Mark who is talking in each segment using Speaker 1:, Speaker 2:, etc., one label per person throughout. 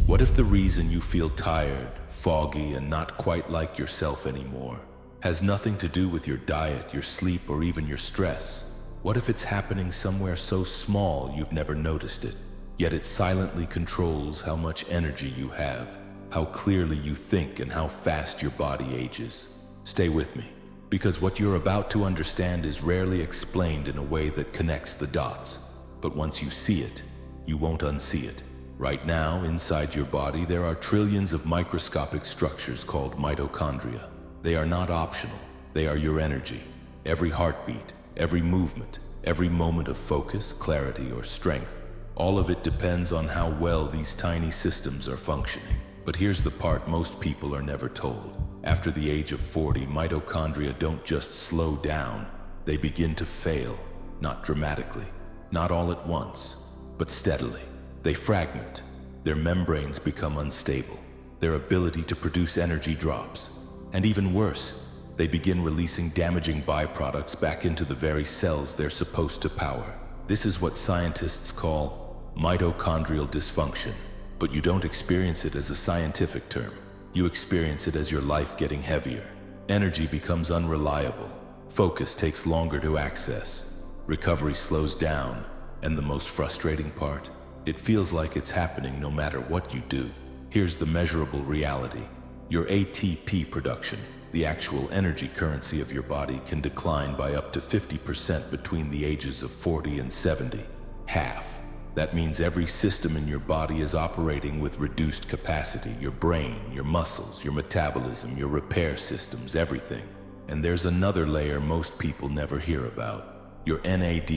Speaker 1: What if the reason you feel tired, foggy, and not quite like yourself anymore has nothing to do with your diet, your sleep, or even your stress? What if it's happening somewhere so small you've never noticed it, yet it silently controls how much energy you have, how clearly you think, and how fast your body ages? Stay with me, because what you're about to understand is rarely explained in a way that connects the dots. But once you see it, you won't unsee it. Right now, inside your body, there are trillions of microscopic structures called mitochondria. They are not optional. They are your energy. Every heartbeat, every movement, every moment of focus, clarity, or strength, all of it depends on how well these tiny systems are functioning. But here's the part most people are never told. After the age of 40, mitochondria don't just slow down, they begin to fail. Not dramatically, not all at once, but steadily. They fragment. Their membranes become unstable. Their ability to produce energy drops. And even worse, they begin releasing damaging byproducts back into the very cells they're supposed to power. This is what scientists call mitochondrial dysfunction. But you don't experience it as a scientific term. You experience it as your life getting heavier. Energy becomes unreliable. Focus takes longer to access. Recovery slows down. And the most frustrating part? It feels like it's happening no matter what you do. Here's the measurable reality. Your ATP production, the actual energy currency of your body, can decline by up to 50% between the ages of 40 and 70. Half. That means every system in your body is operating with reduced capacity. Your brain, your muscles, your metabolism, your repair systems, everything. And there's another layer most people never hear about. Your NAD+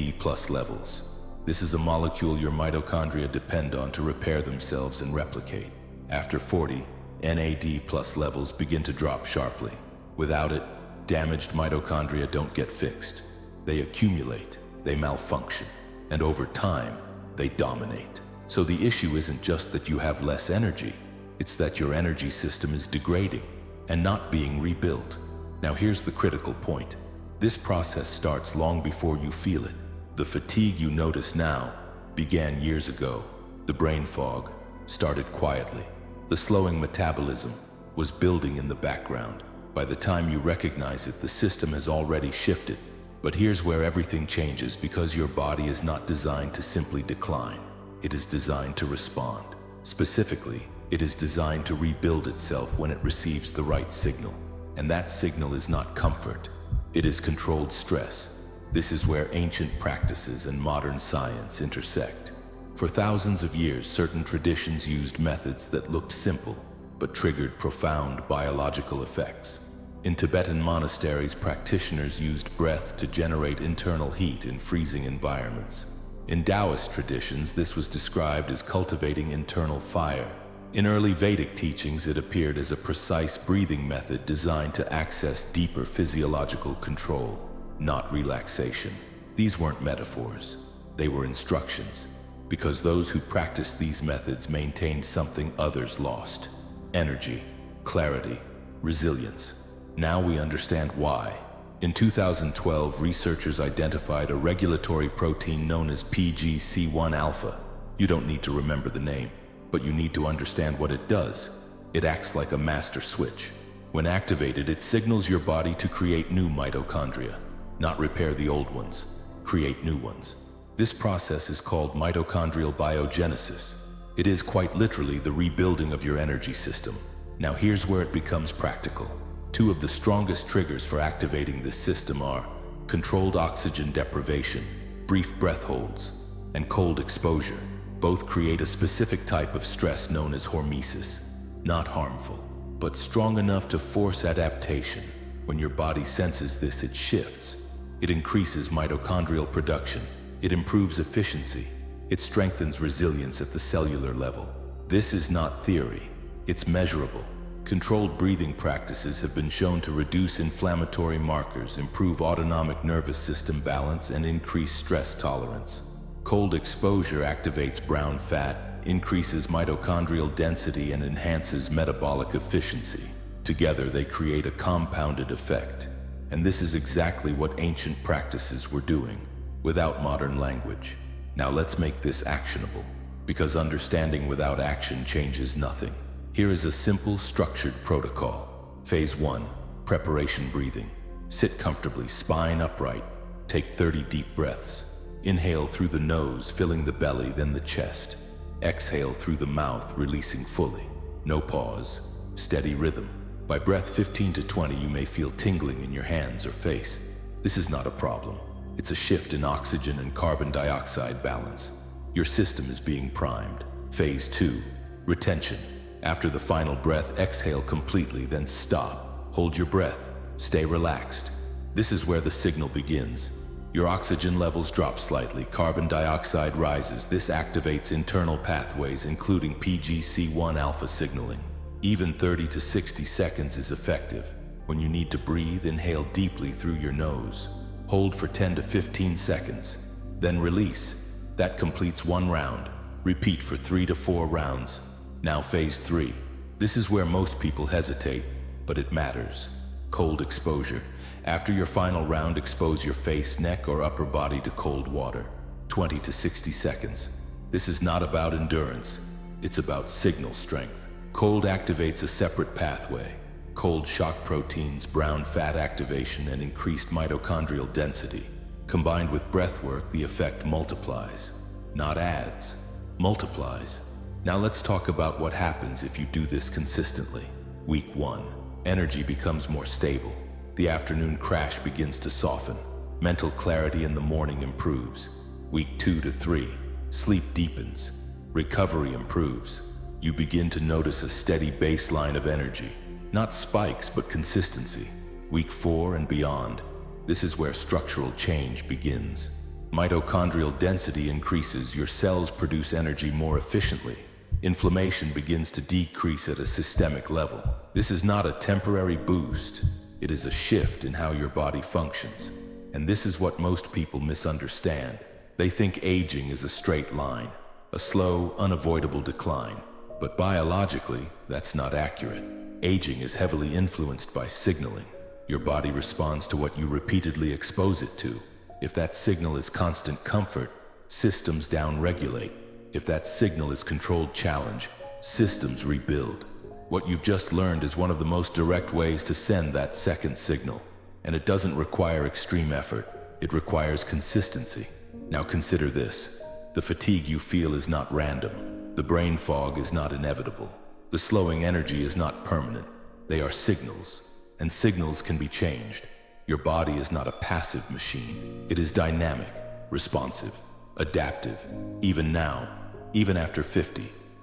Speaker 1: levels. This is a molecule your mitochondria depend on to repair themselves and replicate. After 40, NAD+ levels begin to drop sharply. Without it, damaged mitochondria don't get fixed. They accumulate, they malfunction, and over time, they dominate. So the issue isn't just that you have less energy, it's that your energy system is degrading and not being rebuilt. Now here's the critical point. This process starts long before you feel it. The fatigue you notice now began years ago. The brain fog started quietly. The slowing metabolism was building in the background. By the time you recognize it, the system has already shifted. But here's where everything changes, because your body is not designed to simply decline. It is designed to respond. Specifically, it is designed to rebuild itself when it receives the right signal. And that signal is not comfort. It is controlled stress. This is where ancient practices and modern science intersect. For thousands of years, certain traditions used methods that looked simple, but triggered profound biological effects. In Tibetan monasteries, practitioners used breath to generate internal heat in freezing environments. In Taoist traditions, this was described as cultivating internal fire. In early Vedic teachings, it appeared as a precise breathing method designed to access deeper physiological control, not relaxation. These weren't metaphors, they were instructions, because those who practiced these methods maintained something others lost: energy, clarity, resilience. Now we understand why. In 2012, researchers identified a regulatory protein known as PGC1 alpha. You don't need to remember the name, but you need to understand what it does. It acts like a master switch. When activated, it signals your body to create new mitochondria. Not repair the old ones, create new ones. This process is called mitochondrial biogenesis. It is quite literally the rebuilding of your energy system. Now here's where it becomes practical. Two of the strongest triggers for activating this system are controlled oxygen deprivation, brief breath holds, and cold exposure. Both create a specific type of stress known as hormesis. Not harmful, but strong enough to force adaptation. When your body senses this, it shifts. It increases mitochondrial production. It improves efficiency. It strengthens resilience at the cellular level. This is not theory. It's measurable. Controlled breathing practices have been shown to reduce inflammatory markers, improve autonomic nervous system balance, and increase stress tolerance. Cold exposure activates brown fat, increases mitochondrial density, and enhances metabolic efficiency. Together, they create a compounded effect. And this is exactly what ancient practices were doing, without modern language. Now let's make this actionable, because understanding without action changes nothing. Here is a simple, structured protocol. Phase 1, preparation breathing. Sit comfortably, spine upright. Take 30 deep breaths. Inhale through the nose, filling the belly, then the chest. Exhale through the mouth, releasing fully. No pause, steady rhythm. By breath 15 to 20, you may feel tingling in your hands or face. This is not a problem. It's a shift in oxygen and carbon dioxide balance. Your system is being primed. Phase 2, retention. After the final breath, exhale completely, then stop. Hold your breath. Stay relaxed. This is where the signal begins. Your oxygen levels drop slightly, carbon dioxide rises. This activates internal pathways, including PGC1 alpha signaling. Even 30 to 60 seconds is effective. When you need to breathe, inhale deeply through your nose. Hold for 10 to 15 seconds. Then release. That completes 1 round. Repeat for 3 to 4 rounds. Now phase 3. This is where most people hesitate, but it matters. Cold exposure. After your final round, expose your face, neck, or upper body to cold water. 20 to 60 seconds. This is not about endurance. It's about signal strength. Cold activates a separate pathway. Cold shock proteins, brown fat activation, and increased mitochondrial density. Combined with breathwork, the effect multiplies. Not adds, multiplies. Now let's talk about what happens if you do this consistently. Week 1. Energy becomes more stable. The afternoon crash begins to soften. Mental clarity in the morning improves. Week 2 to 3. Sleep deepens. Recovery improves. You begin to notice a steady baseline of energy. Not spikes, but consistency. Week 4 and beyond. This is where structural change begins. Mitochondrial density increases. Your cells produce energy more efficiently. Inflammation begins to decrease at a systemic level. This is not a temporary boost. It is a shift in how your body functions. And this is what most people misunderstand. They think aging is a straight line, a slow, unavoidable decline. But biologically, that's not accurate. Aging is heavily influenced by signaling. Your body responds to what you repeatedly expose it to. If that signal is constant comfort, systems downregulate. If that signal is controlled challenge, systems rebuild. What you've just learned is one of the most direct ways to send that second signal. And it doesn't require extreme effort. It requires consistency. Now consider this. The fatigue you feel is not random. The brain fog is not inevitable. The slowing energy is not permanent. They are signals. And signals can be changed. Your body is not a passive machine. It is dynamic, responsive, adaptive. Even now, even after 50,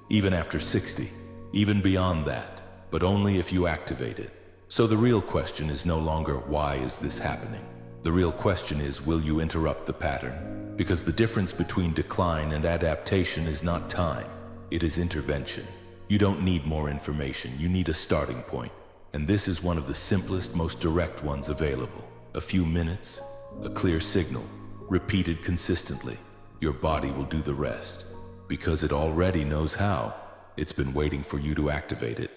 Speaker 1: even after 60, even beyond that, but only if you activate it. So the real question is no longer, why is this happening? The real question is, will you interrupt the pattern? Because the difference between decline and adaptation is not time, it is intervention. You don't need more information, you need a starting point. And this is one of the simplest, most direct ones available. A few minutes, a clear signal, repeated consistently. Your body will do the rest. Because it already knows how. It's been waiting for you to activate it.